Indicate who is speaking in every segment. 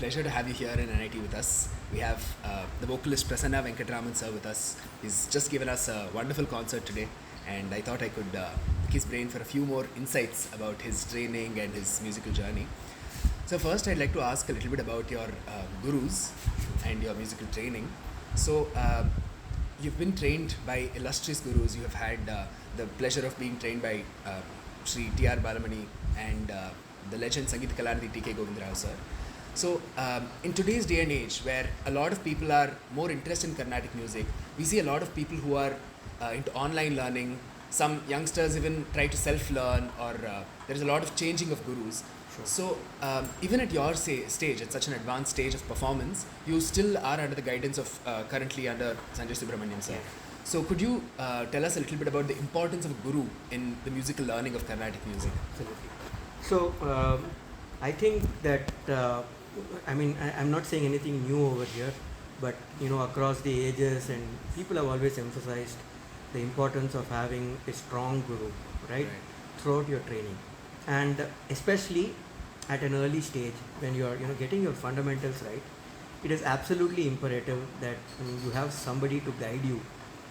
Speaker 1: pleasure to have you here in NIT with us. We have the vocalist Prasanna Venkataraman sir with us. He's just given us a wonderful concert today, and I thought I could pick his brain for a few more insights about his training and his musical journey. So first, I'd like to ask a little bit about your gurus and your musical training. So you've been trained by illustrious gurus. You have had the pleasure of being trained by Sri T.R. Balamani and the legend Sangeet Kalanidhi T.K. Govindarao sir. So in today's day and age, where a lot of people are more interested in Carnatic music, we see a lot of people who are into online learning. Some youngsters even try to self-learn, or there is a lot of changing of gurus.
Speaker 2: Sure.
Speaker 1: So even at your stage, at such an advanced stage of performance, you still are under the guidance of currently under Sanjay Subramaniam sir.
Speaker 2: Yeah.
Speaker 1: So could you tell us a little bit about the importance of a guru in the musical learning of Carnatic music?
Speaker 2: Absolutely. So I think that I'm not saying anything new over here, but across the ages, and people have always emphasized the importance of having a strong guru, right, throughout your training, and especially at an early stage when you are getting your fundamentals right. It is absolutely imperative that you have somebody to guide you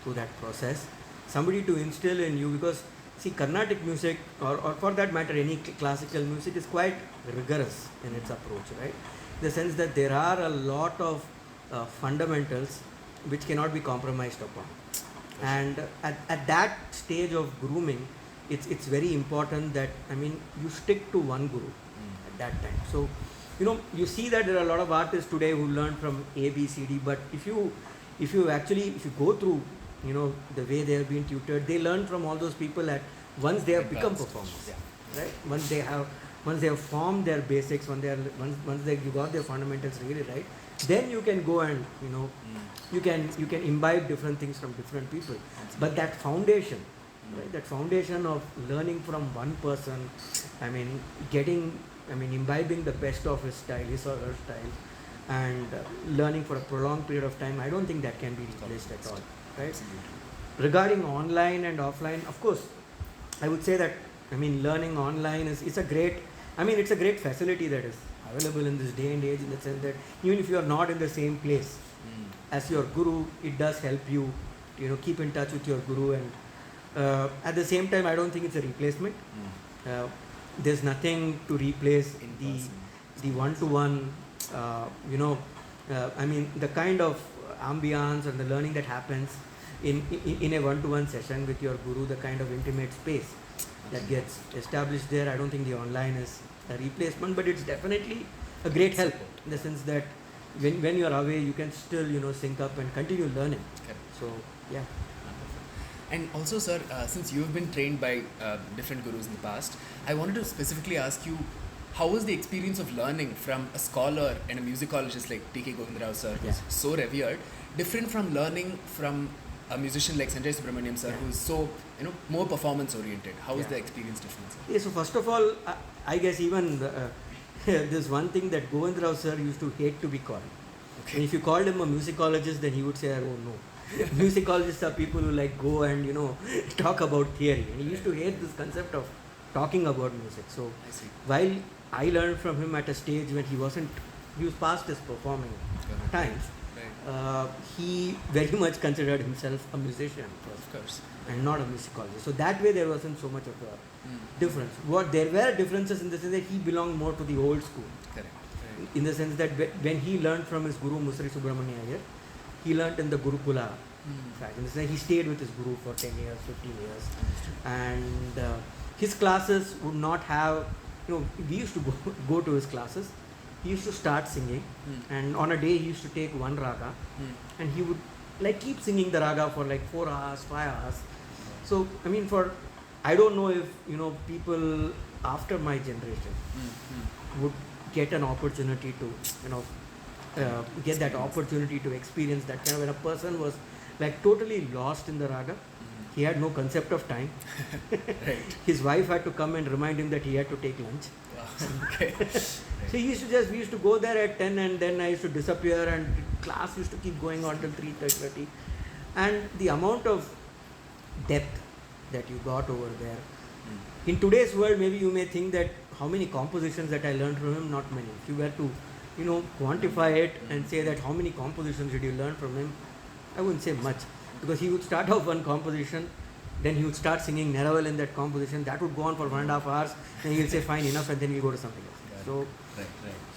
Speaker 2: through that process, somebody to instill in you, because see, Carnatic music, or for that matter any classical music, is quite rigorous in its approach, right? In the sense that there are a lot of fundamentals which cannot be compromised upon. And at that stage of grooming, it's very important that you stick to one guru at that time. So you see that there are a lot of artists today who learn from A, B, C, D, but if you go through the way they have been tutored, they learn from all those people once they have become performers, right? Once they have formed their basics, once you got their fundamentals really right, then you can go and you can imbibe different things from different people. But that foundation, right? That foundation of learning from one person, imbibing the best of his style, his or her style, and learning for a prolonged period of time, I don't think that can be replaced at all. Right? Regarding online and offline, of course, I would say that learning online is a great facility that is available in this day and age, in the sense that even if you are not in the same place as your guru, it does help you keep in touch with your guru, and at the same time, I don't think it's a replacement. There's nothing to replace the one-to-one, the kind of ambience and the learning that happens in a one-to-one session with your guru, the kind of intimate space that gets established there. I don't think the online is a replacement, but it's definitely a great help, in the sense that when you're away, you can still sync up and continue learning.
Speaker 1: Correct.
Speaker 2: So yeah.
Speaker 1: And also, sir, since you've been trained by different gurus in the past, I wanted to specifically ask you, how was the experience of learning from a scholar and a musicologist like T.K. Govindarao sir, who's so revered, different from learning from a musician like Sanjay Subramaniam sir, who's so more performance oriented? How is the experience different, sir?
Speaker 2: Yeah, so first of all, I guess even there's one thing that Govindarao sir used to hate to be called. Okay. And if you called him a musicologist, then he would say, oh no. Musicologists are people who go and talk about theory, and he used to hate this concept of talking about music. So while I learned from him at a stage when he was past his performing times, he very much considered himself a musician first,
Speaker 1: of course,
Speaker 2: and not a musicologist. So that way there wasn't so much of a difference. There were differences in the sense that he belonged more to the old school.
Speaker 1: Correct.
Speaker 2: In the sense that when he learned from his guru Musri Subramania Iyer, he learnt in the Gurukula fact. He stayed with his guru for 10 years, 15 years. And his classes would not have, we used to go to his classes. He used to start singing, and on a day he used to take one raga, and he would keep singing the raga for 4 hours, 5 hours. So, I don't know if, people after my generation would get an opportunity to, get that opportunity to experience that kind of, when a person was totally lost in the raga. He had no concept of time.
Speaker 1: Right.
Speaker 2: His wife had to come and remind him that he had to take lunch.
Speaker 1: Wow. Okay.
Speaker 2: So we used to go there at 10, and then I used to disappear, and class used to keep going on till 3:30. And the amount of depth that you got over there. In today's world, maybe you may think that how many compositions that I learned from him, not many. If you were to quantify it and say that how many compositions did you learn from him, I wouldn't say much, because he would start off one composition, then he would start singing Neravel in that composition. That would go on for 1.5 hours. Then he'll say fine enough, and then he'll go to something else. So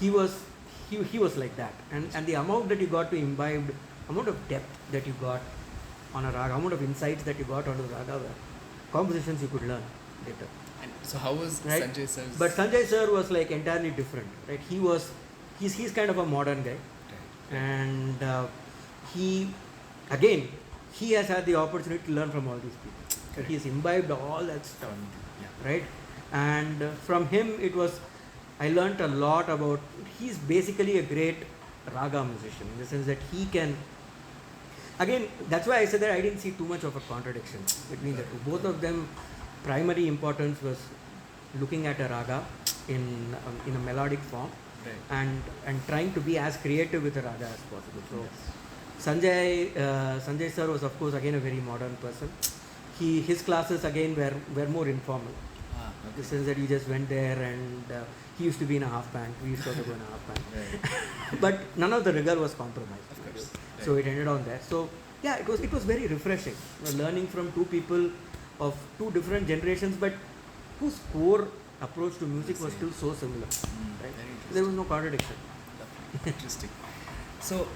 Speaker 2: he was like that, and the amount that you got to imbibe, amount of depth that you got on a raga, amount of insights that you got onto the raga were compositions you could learn later.
Speaker 1: And so how was
Speaker 2: Right?
Speaker 1: Sanjay sir's?
Speaker 2: But Sanjay sir was like entirely different, right? He's kind of a modern guy, and he has had the opportunity to learn from all these people. So he's imbibed all that stuff, right? And from him I learnt a lot about. He's basically a great raga musician in the sense that he can. Again, that's why I said that I didn't see too much of a contradiction between the two. Both of them, primary importance was looking at a raga in a melodic form, and trying to be as creative with a raga as possible. So Sanjay sir was of course again a very modern person. His classes again were more informal. In the sense that you just went there, and he used to be in a half pant, we used to also go in a half pant. But none of the rigor was compromised.
Speaker 1: Of course.
Speaker 2: So it ended on that. So yeah, it was very refreshing, learning from two people of two different generations, but whose core approach to music was still so similar. Right? There was no contradiction.
Speaker 1: Interesting. So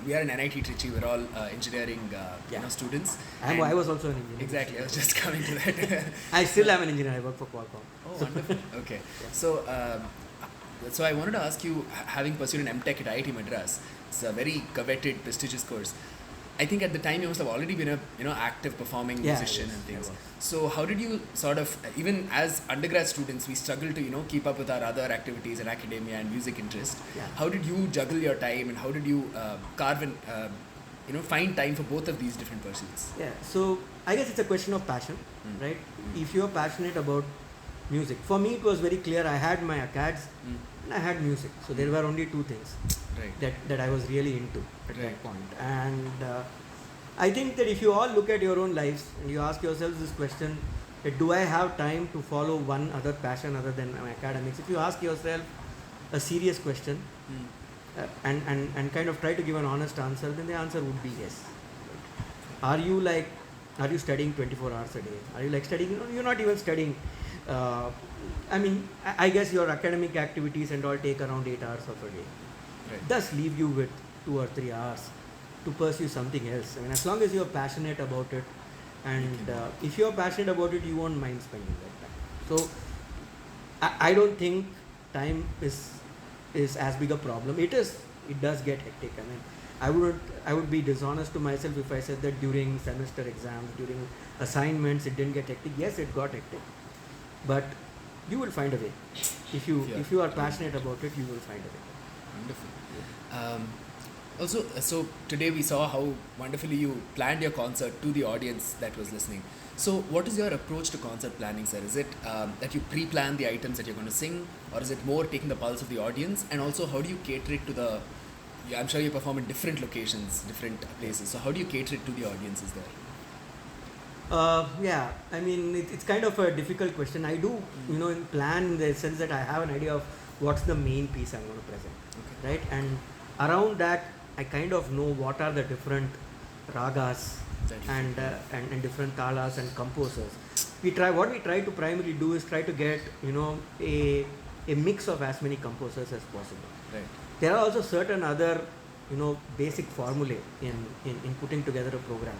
Speaker 1: we are in NIT Trichy. We're all engineering students.
Speaker 2: I was also an engineer.
Speaker 1: Exactly. I was just coming to that.
Speaker 2: I still am an engineer. I work for Qualcomm.
Speaker 1: Oh, wonderful. Okay. Yeah. So I wanted to ask you, having pursued an MTech at IIT Madras, it's a very coveted, prestigious course. I think at the time you must have already been a active performing musician and things. So how did you sort of, even as undergrad students, we struggle to keep up with our other activities in academia and music interest.
Speaker 2: Yeah.
Speaker 1: How did you juggle your time, and how did you carve and find time for both of these different pursuits?
Speaker 2: Yeah. So I guess it's a question of passion, right? If you're passionate about music, for me it was very clear. I had my acads and I had music. So there were only two things that I was really into at that point. And I think that if you all look at your own lives and you ask yourselves this question, that do I have time to follow one other passion other than my academics? If you ask yourself a serious question and kind of try to give an honest answer, then the answer would be yes. Are you studying 24 hours a day? Are you studying? You're not even studying. I guess your academic activities and all take around 8 hours of a day.
Speaker 1: Right.
Speaker 2: Does leave you with 2 or 3 hours to pursue something else. As long as you're passionate about it, and if you're passionate about it, you won't mind spending that time. So I don't think time is as big a problem. It does get hectic. I would be dishonest to myself if I said that during semester exams, during assignments, it didn't get hectic. Yes, it got hectic, but you will find a way. If you are passionate about it, you will find a way.
Speaker 1: Wonderful. Also, so today we saw how wonderfully you planned your concert to the audience that was listening. So what is your approach to concert planning, sir? Is it that you pre-plan the items that you're going to sing, or is it more taking the pulse of the audience? And also, how do you cater it to I'm sure you perform in different locations, different places. So how do you cater it to the audiences there?
Speaker 2: It's kind of a difficult question. I do, plan in the sense that I have an idea of what's the main piece I'm going to present, right? And around that, I kind of know what are the different ragas and different talas and composers. What we try to primarily do is try to get, a mix of as many composers as possible.
Speaker 1: Right.
Speaker 2: There are also certain other, basic formulae in putting together a program.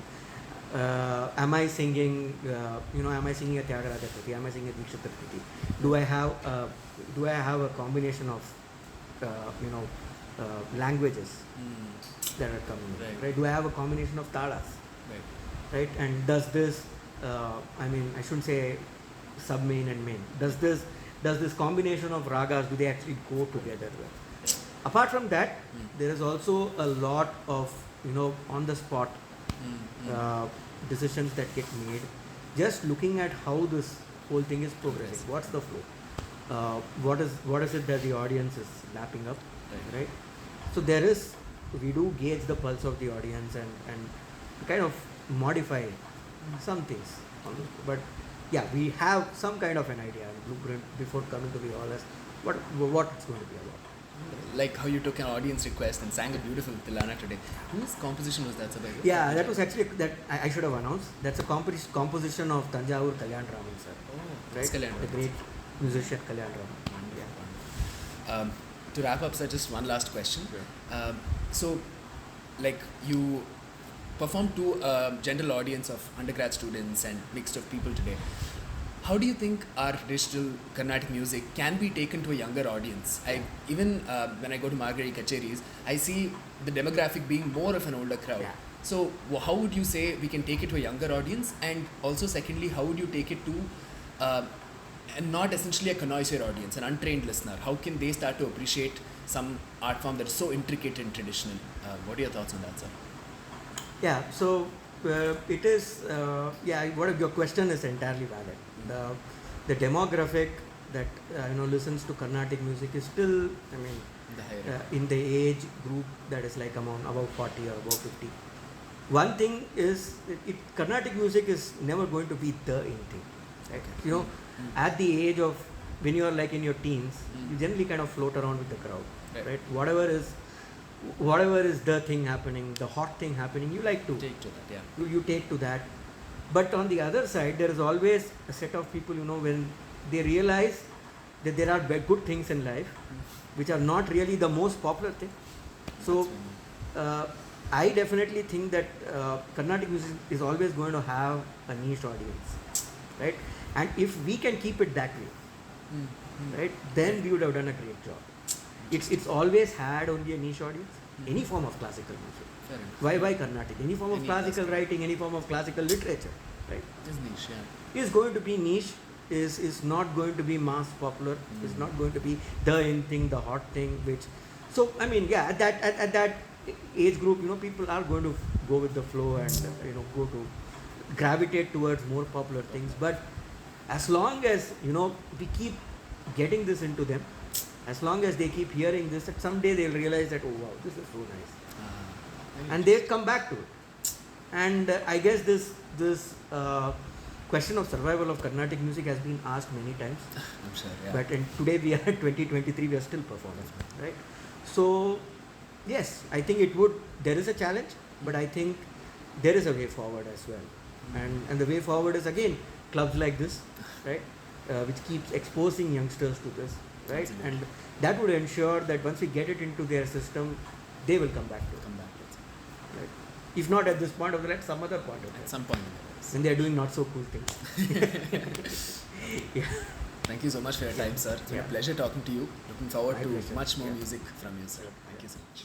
Speaker 2: Am I singing a Tyagaraja Kriti? Am I singing a Dikshita Kriti? Do I have a combination of languages that are coming? Right? Do I have a combination of talas? Right? And does this I shouldn't say sub-main and main. Does this combination of ragas, do they actually go together well? Apart from that, there is also a lot of on the spot decisions that get made, just looking at how this whole thing is progressing. What's the flow? What is it that the audience is lapping up, right? So we do gauge the pulse of the audience and kind of modify some things. But yeah, we have some kind of an idea and blueprint before coming to the hall as what it's going to be about.
Speaker 1: Like how you took an audience request and sang a beautiful Tilana today. Whose composition was that, sir?
Speaker 2: Yeah, that was actually, that I should have announced. That's a composition of Thanjavur Kalyanaraman, sir.
Speaker 1: Oh,
Speaker 2: Right?
Speaker 1: that's Kalyan.
Speaker 2: The great musician Kalyanaraman. Yeah.
Speaker 1: To wrap up, sir, just one last question.
Speaker 2: Sure.
Speaker 1: So, like you performed to a general audience of undergrad students and mixed of people today. How do you think our digital Carnatic music can be taken to a younger audience? Even when I go to Margari Kacheris, I see the demographic being more of an older crowd.
Speaker 2: Yeah.
Speaker 1: So how would you say we can take it to a younger audience? And also secondly, how would you take it to and not essentially a connoisseur audience, an untrained listener? How can they start to appreciate some art form that is so intricate and traditional? What are your thoughts on that, sir?
Speaker 2: Yeah, so it is, what your question is entirely valid. The demographic that listens to Carnatic music is still, in the age group that is like above 40 or above 50. One thing is, Carnatic music is never going to be the in thing. Right?
Speaker 1: Okay.
Speaker 2: At the age of, when you are like in your teens, you generally kind of float around with the crowd. Right? Whatever is the thing happening, the hot thing happening, you like to
Speaker 1: take to that, yeah.
Speaker 2: You take to that. But on the other side, there is always a set of people, when they realize that there are good things in life, which are not really the most popular thing. So, I definitely think that Carnatic music is always going to have a niche audience, right? And if we can keep it that way, right, then we would have done a great job. It's always had only a niche audience, any form of classical music. Why Carnatic? Any form of classical writing, any form of classical literature, right?
Speaker 1: It's niche, yeah.
Speaker 2: Is going to be niche, is not going to be mass popular, is not going to be the in thing, the hot thing, at that age group, people are going to go with the flow and, go to gravitate towards more popular things. But as long as, we keep getting this into them, as long as they keep hearing this, that someday they'll realize that, oh wow, this is so nice. And they'll come back to it. And I guess this question of survival of Carnatic music has been asked many times.
Speaker 1: I'm sure, yeah.
Speaker 2: But today we are at 2023, we are still performing, right? So, yes, I think there is a challenge, but I think there is a way forward as well. And the way forward is, again, clubs like this, right? Which keeps exposing youngsters to this, right?
Speaker 1: Absolutely.
Speaker 2: And that would ensure that once we get it into their system, they will come back to it. Right? If not at this point of the life, some other point of
Speaker 1: At
Speaker 2: it.
Speaker 1: some point.
Speaker 2: When they are doing not so cool things. Yeah.
Speaker 1: Thank you so much for your time, sir. It's been a pleasure talking to you. Looking forward to much more music from you, sir. Thank you so much.